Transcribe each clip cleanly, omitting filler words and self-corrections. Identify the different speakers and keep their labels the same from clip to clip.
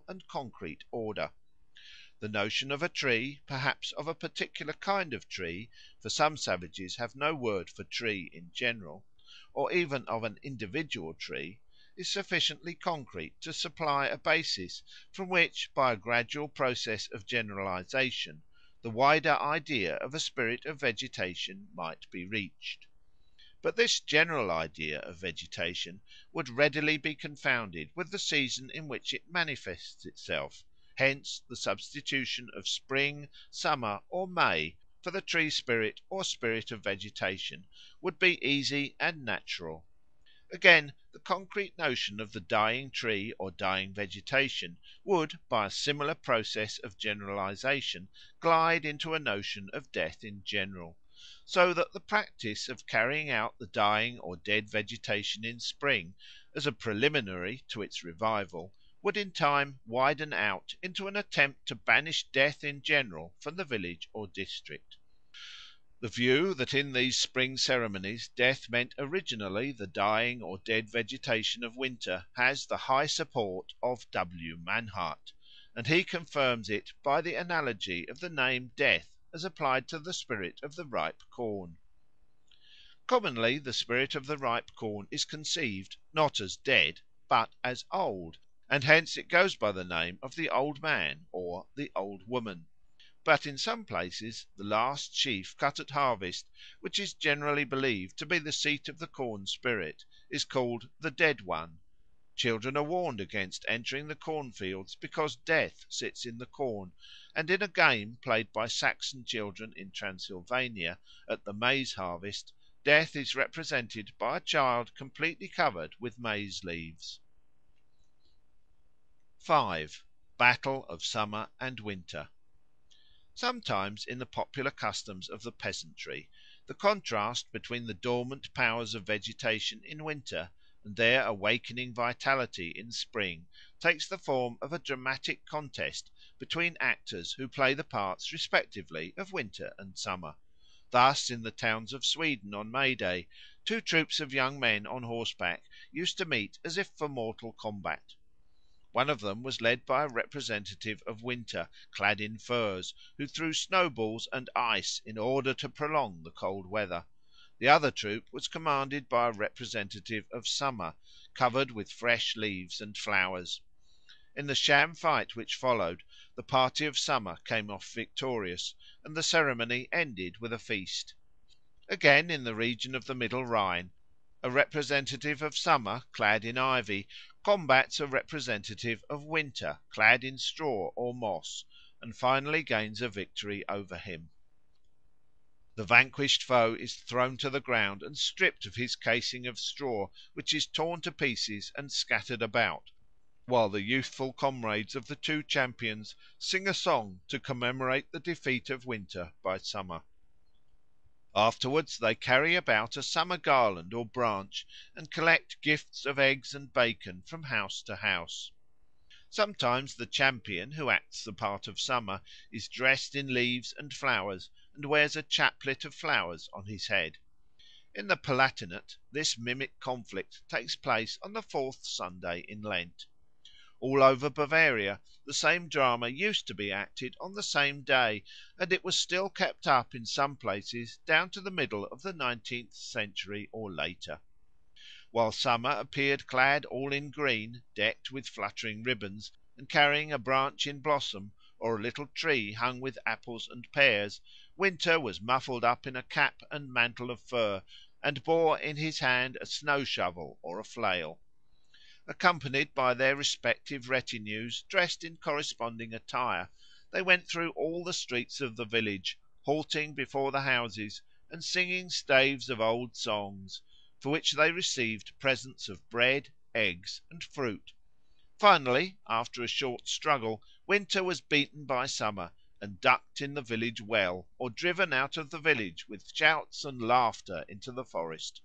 Speaker 1: and concrete order. The notion of a tree, perhaps of a particular kind of tree, for some savages have no word for tree in general, or even of an individual tree, is sufficiently concrete to supply a basis from which, by a gradual process of generalisation, the wider idea of a spirit of vegetation might be reached. But this general idea of vegetation would readily be confounded with the season in which it manifests itself; hence the substitution of spring, summer, or May for the tree spirit or spirit of vegetation would be easy and natural. Again, the concrete notion of the dying tree or dying vegetation would, by a similar process of generalisation, glide into a notion of death in general; so that the practice of carrying out the dying or dead vegetation in spring, as a preliminary to its revival, would in time widen out into an attempt to banish death in general from the village or district. The view that in these spring ceremonies death meant originally the dying or dead vegetation of winter has the high support of W. Mannhardt, and he confirms it by the analogy of the name Death as applied to the spirit of the ripe corn. Commonly the spirit of the ripe corn is conceived, not as dead, but as old, and hence it goes by the name of the Old Man or the Old Woman. But in some places the last sheaf cut at harvest, which is generally believed to be the seat of the corn spirit, is called the Dead One. Children are warned against entering the cornfields because Death sits in the corn, and in a game played by Saxon children in Transylvania at the maize harvest, Death is represented by a child completely covered with maize leaves. 5. Battle of Summer and Winter. Sometimes in the popular customs of the peasantry the contrast between the dormant powers of vegetation in winter and their awakening vitality in spring takes the form of a dramatic contest between actors who play the parts respectively of winter and summer. Thus in the towns of Sweden on May Day two troops of young men on horseback used to meet as if for mortal combat. One of them was led by a representative of winter, clad in furs, who threw snowballs and ice in order to prolong the cold weather. The other troop was commanded by a representative of summer, covered with fresh leaves and flowers. In the sham fight which followed, the party of summer came off victorious, and the ceremony ended with a feast. Again, in the region of the Middle Rhine, a representative of summer, clad in ivy, combats a representative of winter, clad in straw or moss, and finally gains a victory over him. The vanquished foe is thrown to the ground and stripped of his casing of straw, which is torn to pieces and scattered about, while the youthful comrades of the two champions sing a song to commemorate the defeat of winter by summer. Afterwards they carry about a summer garland or branch, and collect gifts of eggs and bacon from house to house. Sometimes the champion, who acts the part of summer, is dressed in leaves and flowers, and wears a chaplet of flowers on his head. In the Palatinate this mimic conflict takes place on the fourth Sunday in Lent. All over Bavaria the same drama used to be acted on the same day, and it was still kept up in some places down to the middle of the 19th century or later. While Summer appeared clad all in green, decked with fluttering ribbons, and carrying a branch in blossom, or a little tree hung with apples and pears, Winter was muffled up in a cap and mantle of fur, and bore in his hand a snow shovel or a flail. Accompanied by their respective retinues dressed in corresponding attire, they went through all the streets of the village, halting before the houses and singing staves of old songs, for which they received presents of bread, eggs, and fruit. Finally, after a short struggle, Winter was beaten by Summer and ducked in the village well, or driven out of the village with shouts and laughter into the forest.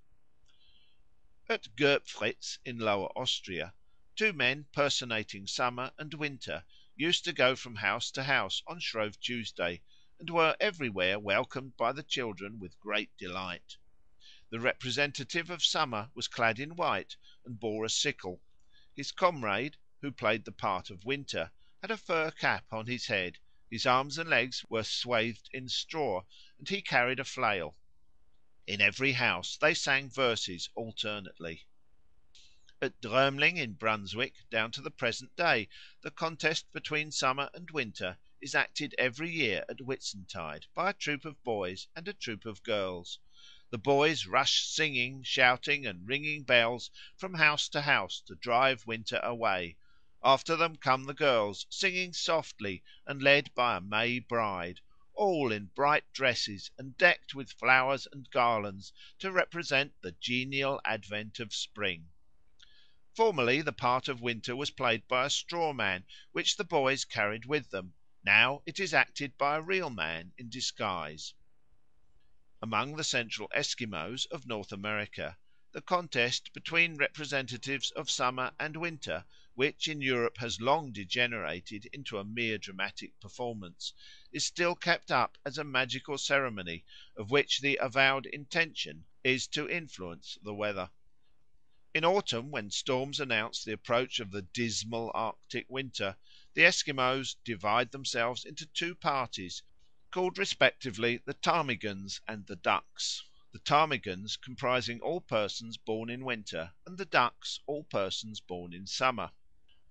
Speaker 1: At Xxviii in Lower Austria, two men personating Summer and Winter used to go from house to house on Shrove Tuesday, and were everywhere welcomed by the children with great delight. The representative of Summer was clad in white and bore a sickle. His comrade, who played the part of Winter, had a fur cap on his head, his arms and legs were swathed in straw, and he carried a flail. In every house they sang verses alternately. At Drömling in Brunswick, down to the present day, the contest between Summer and Winter is acted every year at Whitsuntide by a troop of boys and a troop of girls. The boys rush singing, shouting, and ringing bells from house to house to drive Winter away. After them come the girls, singing softly and led by a May bride, all in bright dresses and decked with flowers and garlands to represent the genial advent of spring. Formerly the part of Winter was played by a straw man, which the boys carried with them; now it is acted by a real man in disguise. Among the central Esquimaux of North America the contest between representatives of Summer and Winter, which in Europe has long degenerated into a mere dramatic performance, is still kept up as a magical ceremony of which the avowed intention is to influence the weather. In autumn, when storms announce the approach of the dismal Arctic winter, the Esquimaux divide themselves into two parties, called respectively the ptarmigans and the ducks, the ptarmigans comprising all persons born in winter, and the ducks all persons born in summer.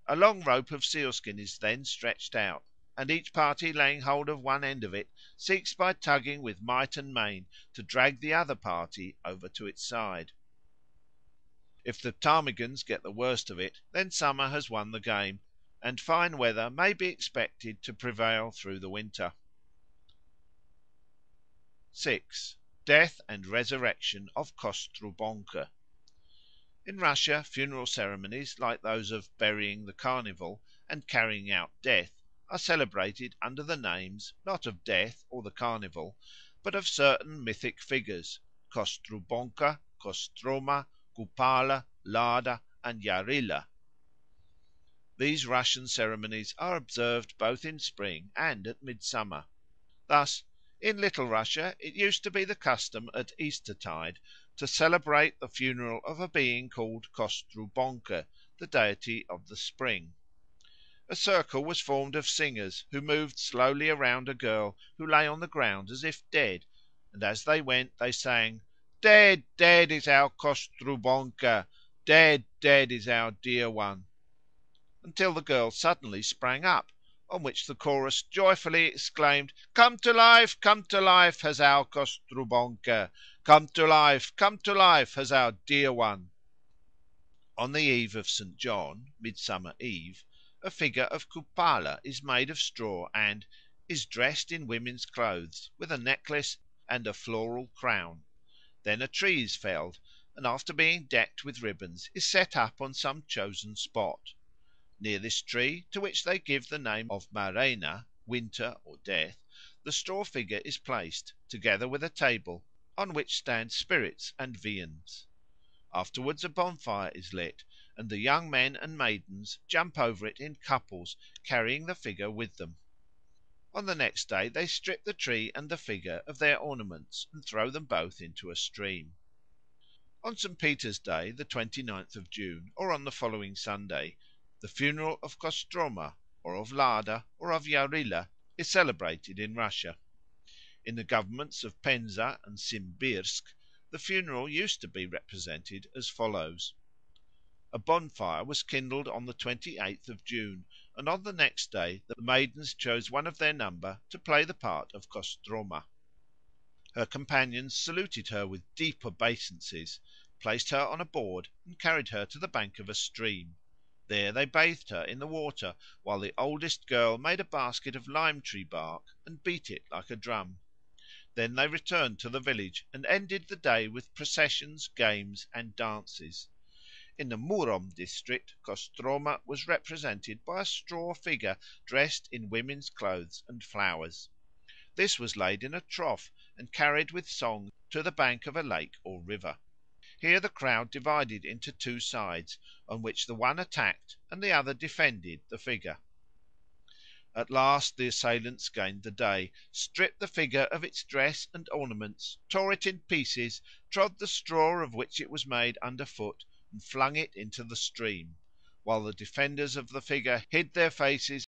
Speaker 1: A long rope of sealskin is then stretched out, and each party laying hold of one end of it seeks by tugging with might and main to drag the other party over to its side. If the ptarmigans get the worst of it, then summer has won the game, and fine weather may be expected to prevail through the winter. 6. Death and Resurrection of Kostrubonko. In Russia funeral ceremonies, like those of burying the Carnival and carrying out Death, are celebrated under the names, not of Death or the Carnival, but of certain mythic figures Kostrubonka, Kostroma, Kupala, Lada, and Yarila. These Russian ceremonies are observed both in spring and at midsummer. Thus, in Little Russia it used to be the custom at Eastertide to celebrate the funeral of a being called Kostrubonka, the deity of the spring. A circle was formed of singers, who moved slowly around a girl who lay on the ground as if dead, and as they went they sang, "Dead, dead is our Kostrubonka! Dead, dead is our dear one!" until the girl suddenly sprang up, on which the chorus joyfully exclaimed, come to life has our Kostrubonka! Come to life has our dear one!" On the eve of St. John (Midsummer Eve) a figure of Kupala is made of straw and "is dressed in women's clothes, with a necklace and a floral crown." Then a tree is felled, and after being decked with ribbons is set up on some chosen spot. Near this tree, to which they give the name of Marena, winter or death, the straw figure is placed, together with a table, on which stand spirits and viands. Afterwards a bonfire is lit, and the young men and maidens jump over it in couples, carrying the figure with them. On the next day they strip the tree and the figure of their ornaments, and throw them both into a stream. On St. Peter's Day, the 29th of June, or on the following Sunday, the funeral of Kostroma, or of Lada, or of Yarila, is celebrated in Russia. In the governments of Penza and Simbirsk the funeral used to be represented as follows. A bonfire was kindled on the 28th of June, and on the next day the maidens chose one of their number to play the part of Kostroma. Her companions saluted her with deep obeisances, placed her on a board, and carried her to the bank of a stream. There they bathed her in the water, while the oldest girl made a basket of lime tree bark and beat it like a drum. Then they returned to the village and ended the day with processions, games, and dances. In the Murom district Kostroma was represented by a straw figure dressed in women's clothes and flowers. This was laid in a trough and carried with song to the bank of a lake or river. Here the crowd divided into two sides, on which the one attacked and the other defended the figure. At last the assailants gained the day, stripped the figure of its dress and ornaments, tore it in pieces, trod the straw of which it was made under foot, and flung it into the stream. while the defenders of the figure hid their faces